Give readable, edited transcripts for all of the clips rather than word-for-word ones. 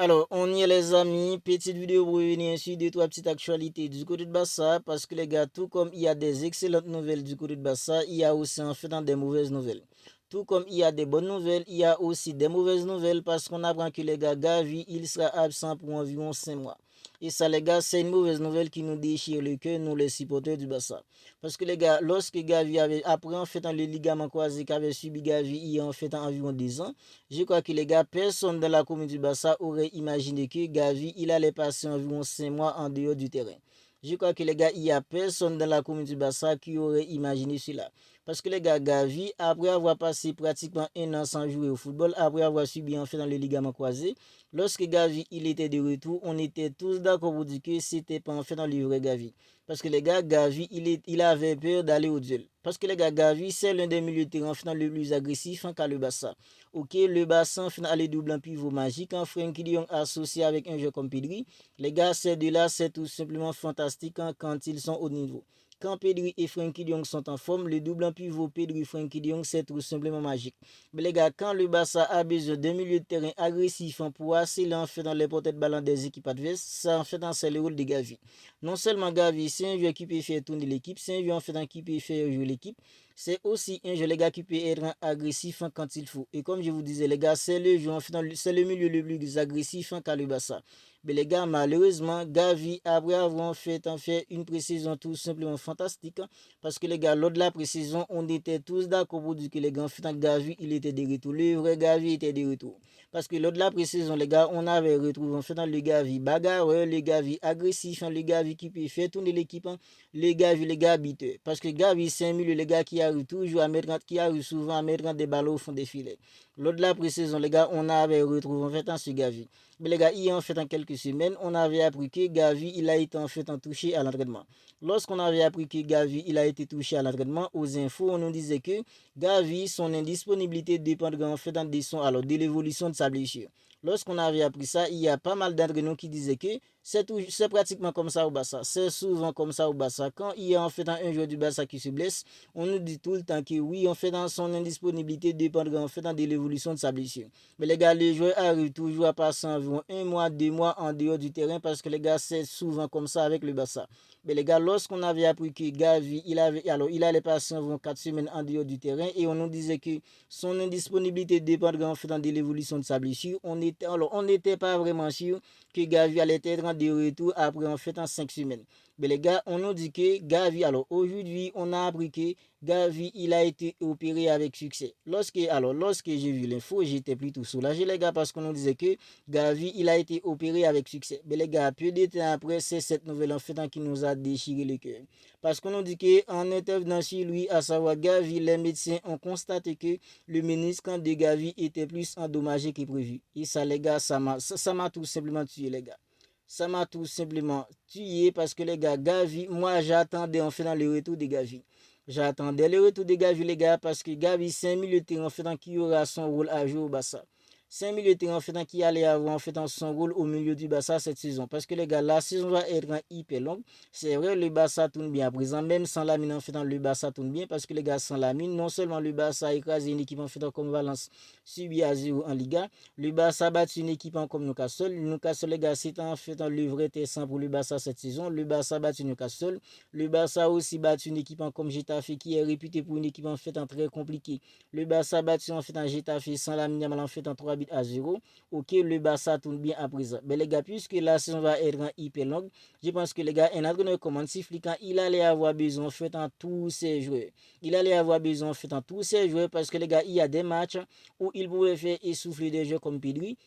Alors, on y est les amis, petite vidéo pour revenir sur deux, trois petites actualités du côté de Barça, parce que les gars, tout comme il y a des excellentes nouvelles du côté de Barça, il y a aussi en fait des mauvaises nouvelles. Tout comme il y a des bonnes nouvelles, il y a aussi des mauvaises nouvelles, parce qu'on apprend que les gars, Gavi, il sera absent pour environ 5 mois. Et ça les gars, c'est une mauvaise nouvelle qui nous déchire le cœur, nous les supporters du Barça. Parce que les gars, lorsque Gavi avait, après en fait le ligament croisé qu'avait subi Gavi il y a en fait environ 10 ans, je crois que les gars, personne dans la commune du Barça aurait imaginé que Gavi, il allait passer environ 5 mois en dehors du terrain. Je crois que les gars, il n'y a personne dans la commune du Barça qui aurait imaginé cela. Parce que les gars, Gavi, après avoir passé pratiquement un an sans jouer au football, après avoir subi en fait dans le ligament croisé, lorsque Gavi il était de retour, on était tous d'accord pour dire que c'était pas en fait dans le vrai Gavi. Parce que les gars, Gavi, il avait peur d'aller au duel. Parce que les gars, Gavi, c'est l'un des milieux de terrain le plus agressif qu'à le Barça. Ok, le bassin final les double en pivot magique en Frenkie de Jong associé avec un jeu comme Pedri. Les gars, ces deux-là, c'est tout simplement fantastique quand ils sont au niveau. Quand Pedri et Frenkie de Jong sont en forme, le double en pivot Pedri-Frenkie de Jong, c'est tout simplement magique. Mais les gars, quand le Barça a besoin d'un milieu de terrain agressif pour asseoir en fait dans les portées de ballon des équipes adverses, ça en fait c'est le rôle de Gavi. Non seulement Gavi, c'est un joueur qui peut faire tourner l'équipe, c'est un joueur en fait qui peut faire jouer l'équipe, c'est aussi un jeu, les gars, qui peut être agressif quand il faut. Et comme je vous disais, les gars, c'est le jeu, c'est le milieu le plus agressif qu'à le Barça. Mais les gars, malheureusement, Gavi, après avoir fait une précision tout simplement fantastique, parce que les gars, lors de la précision, on était tous d'accord pour dire que les gars, en fait, Gavi, il était de retour. Le vrai Gavi était de retour. Parce que lors de la précision, les gars, on avait retrouvé en fait le Gavi bagarreur, le Gavi agressif, le Gavi qui peut faire tourner l'équipe, les Gavi, les gars habiteux. Parce que Gavi, c'est un milieu, les gars, qui arrive toujours à mettre, qui arrive souvent à mettre des ballons au fond des filets. Lors de la précision, les gars, on avait retrouvé en fait ce Gavi. Mais les gars, il y a en fait en quelques semaines, on avait appris que Gavi, il a été en fait touché à l'entraînement. Lorsqu'on avait appris que Gavi, il a été touché à l'entraînement, aux infos, on nous disait que Gavi, son indisponibilité dépendrait en fait de l'évolution de sa blessure. Lorsqu'on avait appris ça, il y a pas mal d'entraîneurs qui disaient que c'est pratiquement comme ça au Barça. C'est souvent comme ça au Barça. Quand il y a en fait un joueur du Barça qui se blesse, on nous dit tout le temps que oui, en fait, dans son indisponibilité dépendra en fait de l'évolution de sa blessure. Mais les gars, les joueurs arrivent toujours à passer environ un mois, 2 mois en dehors du terrain parce que les gars, c'est souvent comme ça avec le Barça. Mais les gars, lorsqu'on avait appris que Gavi, il allait passer environ 4 semaines en dehors du terrain et on nous disait que son indisponibilité dépendra en fait de l'évolution de sa blessure, on n'était pas vraiment sûr que Gavi allait être de retour après en fait en 5 semaines. Mais les gars, on nous dit que Gavi, alors aujourd'hui, on a appris que Gavi, il a été opéré avec succès. Lorsque j'ai vu l'info, j'étais plutôt soulagé, les gars, parce qu'on nous disait que Gavi, il a été opéré avec succès. Mais les gars, peu de temps après, c'est cette nouvelle en fait qui nous a déchiré le cœur. Parce qu'on nous dit qu'en intervenant sur lui, à savoir Gavi, les médecins ont constaté que le ménisque de Gavi était plus endommagé que prévu. Et ça, les gars, ça m'a tout simplement tué, les gars. Ça m'a tout simplement tué parce que les gars, Gavi, moi j'attendais en fait dans le retour de Gavi. J'attendais le retour de Gavi, les gars, parce que Gavi, c'est un milieu de terrain en fait qui aura son rôle à jouer au Barça. C'est un milieu de terrain en fait qui allait avoir en fait son rôle au milieu du Barça cette saison. Parce que les gars, la saison va être hyper longue. C'est vrai, le Barça tourne bien à présent, même sans la mine en fait, le Barça tourne bien parce que les gars, sans la mine, non seulement le Barça a écrasé une équipe en fait comme Valence subi à 0 en Liga, le Barça a battu une équipe comme Newcastle. Newcastle, les gars, c'est en fait le vrai tessin pour le Barça cette saison. Le Barça a battu Newcastle. Le Barça a aussi battu une équipe comme Getafe qui est réputée pour une équipe en fait très compliquée. Le Barça a battu en fait en Getafe sans la mine en fait en 3 buts à 0. Ok, le Barça tourne bien à présent. Mais les gars, puisque la saison va être hyper longue, je pense que les gars, un entraîneur comme Hansi Flick, il allait avoir besoin en fait en tous ses joueurs. Il allait avoir besoin en fait en tous ses joueurs parce que les gars, il y a des matchs où il pouvait faire essouffler des joueurs comme Pedri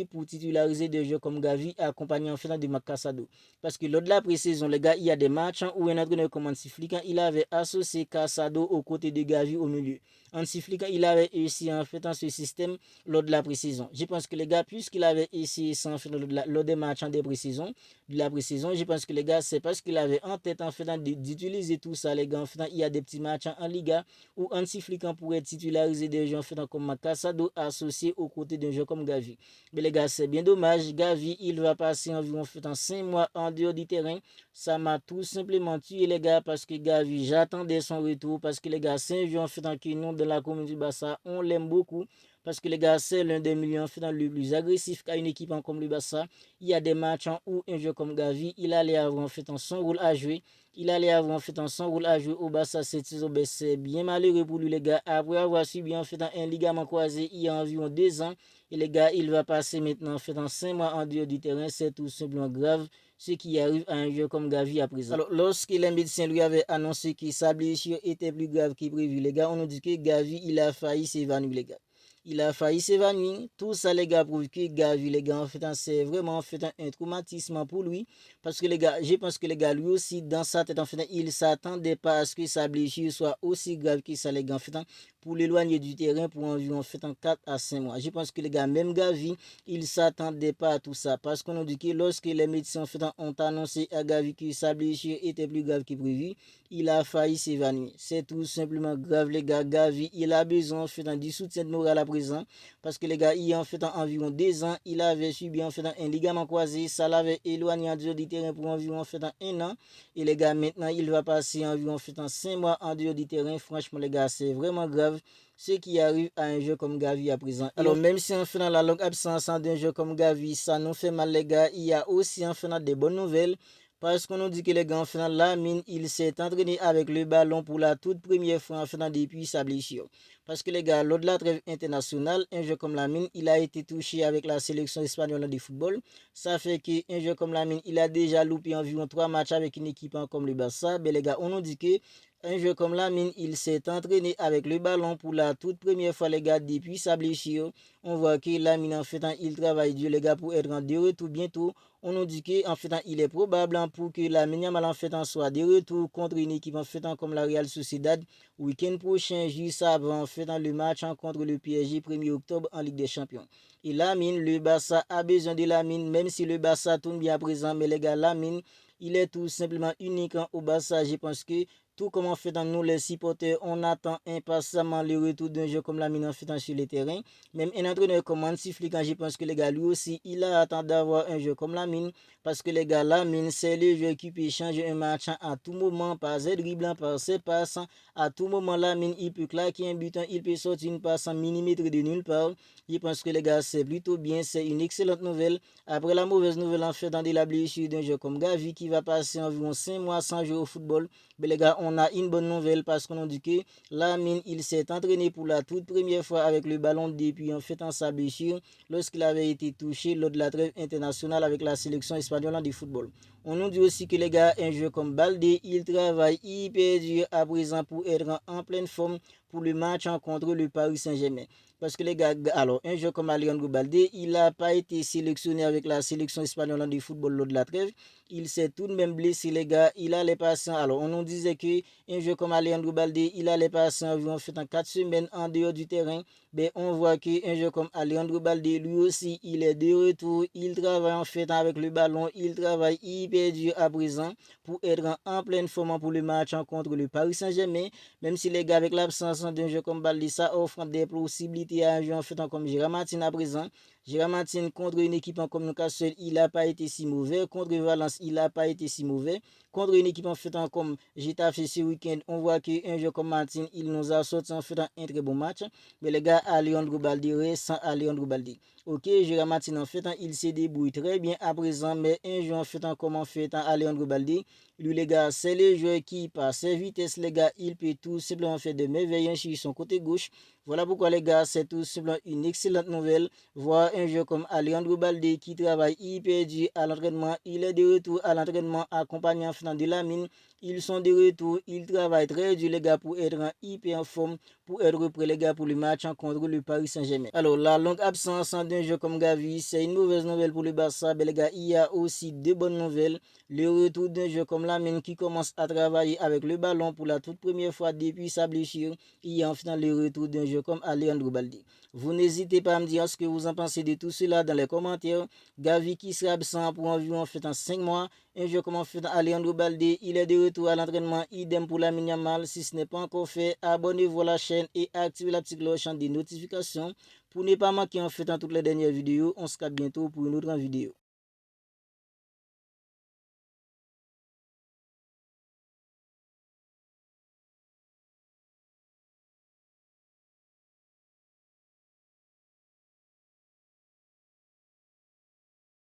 pour titulariser des joueurs comme Gavi accompagné en fait de Macassado. Parce que lors de la pré-saison, les gars, il y a des matchs où un entraîneur comme Hansi Flick, il avait associé Casado aux côtés de Gavi au milieu. Hansi Flick, il avait réussi en fait ce système lors de la pré-saison. Je pense que les gars, puisqu'il avait essayé ça en fait lors des matchs de pré-saison, je pense que les gars, c'est parce qu'il avait en tête en fait d'utiliser tout ça, les gars. En fait, il y a des petits matchs en Liga où Hansi Flick pourrait titulariser des joueurs en fait comme Macassado associés aux côtés d'un joueur comme Gavi. Mais les gars, c'est bien dommage. Gavi, il va passer environ en fait 5 mois en dehors du terrain. Ça m'a tout simplement tué, les gars, parce que Gavi, j'attendais son retour. Parce que les gars, c'est un joueur en fait qui nous, dans la commune du Barça, on l'aime beaucoup. parce que les gars, c'est l'un des milieux en fait le plus agressif qu'a une équipe comme le Barça. Il y a des matchs où un joueur comme Gavi, il allait avoir en fait son rôle à jouer. Il allait avoir en fait son rôle à jouer au Barça cette saison. Ben, c'est bien malheureux pour lui, les gars. Après avoir subi en fait un ligament croisé il y a environ 2 ans, et les gars, il va passer maintenant en fait 5 mois en dehors du terrain. C'est tout simplement grave ce qui arrive à un joueur comme Gavi à présent. Alors, lorsque les médecins lui avaient annoncé que sa blessure était plus grave que prévu, les gars, on nous dit que Gavi, il a failli s'évanouir, les gars. Il a failli s'évanouir. Tout ça, les gars, prouve que Gavi, les gars, en fait, c'est vraiment en fait un traumatisme pour lui. Parce que les gars, je pense que les gars, lui aussi, dans sa tête, en fait, il ne s'attendait pas à ce que sa blessure soit aussi grave que ça, les gars, en fait, pour l'éloigner du terrain pour environ en fait, 4 à 5 mois. Je pense que les gars, même Gavi, il ne s'attendait pas à tout ça. Parce qu'on nous dit que lorsque les médecins en fait, ont annoncé à Gavi que sa blessure était plus grave que prévu, il a failli s'évanouir. C'est tout simplement grave, les gars. Gavi, il a besoin en fait, du soutien de morale à présent. Parce que les gars, il y a en fait environ 2 ans, il avait subi en fait un ligament croisé. Ça l'avait éloigné en dehors du terrain pour environ en fait 1 an. Et les gars, maintenant, il va passer environ en fait 5 mois en dehors du terrain. Franchement, les gars, c'est vraiment grave ce qui arrive à un jeu comme Gavi à présent. Alors, même si en faisant la longue absence d'un jeu comme Gavi, ça nous fait mal, les gars, il y a aussi en faisant des bonnes nouvelles. Parce qu'on nous dit que les gars, en faisant Lamine, il s'est entraîné avec le ballon pour la toute première fois en faisant depuis sa blessure. Parce que les gars, lors de la trêve internationale, un jeu comme Lamine, il a été touché avec la sélection espagnole de football. Ça fait qu'un jeu comme Lamine, il a déjà loupé environ 3 matchs avec une équipe comme le Barça. Mais les gars, on nous dit que un jeu comme Lamine, il s'est entraîné avec le ballon pour la toute première fois, les gars, depuis sa blessure. On voit que Lamine, en fait, il travaille dur, les gars, pour être de retour bientôt. On nous dit qu'en fait, il est probable pour que Lamine Yamal, en fait, soit de retour contre une équipe, en fait, comme la Real Sociedad, week-end prochain, juste avant, en fait, le match contre le PSG 1er octobre en Ligue des Champions. Et Lamine, le Barça a besoin de Lamine, même si le Barça tourne bien à présent, mais les gars, Lamine, il est tout simplement unique au Barça. Je pense que tout comme on fait dans nous les supporters, on attend impatiemment le retour d'un jeu comme Lamine en fait sur le terrain. Même un entraîneur comme Hansi Flick, je pense que les gars, lui aussi, il a attendu d'avoir un jeu comme Lamine. Parce que les gars, Lamine, c'est le jeu qui peut changer un match à tout moment, par ses dribbles, par ses passes. À tout moment, Lamine, il peut claquer un but, il peut sortir une passe en millimètre de nulle part. Je pense que les gars, c'est plutôt bien, c'est une excellente nouvelle. Après la mauvaise nouvelle, en fait, dans la blessure d'un jeu comme Gavi qui va passer environ 5 mois sans jouer au football. Mais les gars, on a une bonne nouvelle parce qu'on a dit que Lamine, il s'est entraîné pour la toute première fois avec le ballon depuis en fait en sa blessure lorsqu'il avait été touché lors de la trêve internationale avec la sélection espagnole de football. On nous dit aussi que les gars, un jeu comme Baldé, il travaille hyper dur à présent pour être en pleine forme pour le match contre le Paris Saint-Germain. Parce que les gars, alors un jeu comme Alejandro Baldé, il n'a pas été sélectionné avec la sélection espagnole de football lors de la trêve. Il s'est tout de même blessé, les gars. Il allait passer. Alors, on nous disait qu'un jeu comme Alejandro Baldé, il allait passer environ 4 semaines en dehors du terrain. Mais on voit qu'un jeu comme Alejandro Baldé, lui aussi, il est de retour. Il travaille en fait avec le ballon. Il travaille hyper dur à présent pour être en pleine forme pour le match contre le Paris Saint-Germain. Même si les gars, avec l'absence d'un jeu comme Baldé, ça offre des possibilités à un jeu en fait comme Gérard Martin à présent. Gérard Martin contre une équipe comme Newcastle, il n'a pas été si mauvais. Contre Valence, il n'a pas été si mauvais. Contre une équipe en fait comme Getafe ce week-end, on voit qu'un jeu comme Martin, il nous a sorti en fait un très bon match. Mais les gars, Alejandro Baldé, sans Alejandro Baldé. Ok, Gérard Martin en fait, il se débrouille très bien à présent, mais un jeu en fait comme en fait Alejandro Baldé, lui les gars, c'est le joueur qui par ses vitesses, les gars, il peut tout simplement faire de merveilles sur son côté gauche. Voilà pourquoi les gars, c'est tout simplement une excellente nouvelle. Voir un jeu comme Alejandro Baldé qui travaille hyper dur à l'entraînement. Il est de retour à l'entraînement accompagnant de Lamine. Ils sont de retour, ils travaillent très dur les gars pour être hyper en forme, pour être prêts les gars pour le match contre le Paris Saint-Germain. Alors la longue absence d'un jeu comme Gavi, c'est une mauvaise nouvelle pour le Barça. Mais les gars, il y a aussi de bonnes nouvelles. Le retour d'un jeu comme Lamine qui commence à travailler avec le ballon pour la toute première fois depuis sa blessure. Il y a enfin le retour d'un jeu comme Alejandro Baldé. Vous n'hésitez pas à me dire ce que vous en pensez de tout cela dans les commentaires. Gavi qui sera absent pour environ en fait 5 mois. Un jeu comme en fait Alejandro Baldé, il est de retour à l'entraînement. Idem pour Lamine Yamal. Si ce n'est pas encore fait, abonnez-vous à la chaîne et activez la petite cloche des notifications pour ne pas manquer en fait toutes les dernières vidéos. On se capte bientôt pour une autre vidéo.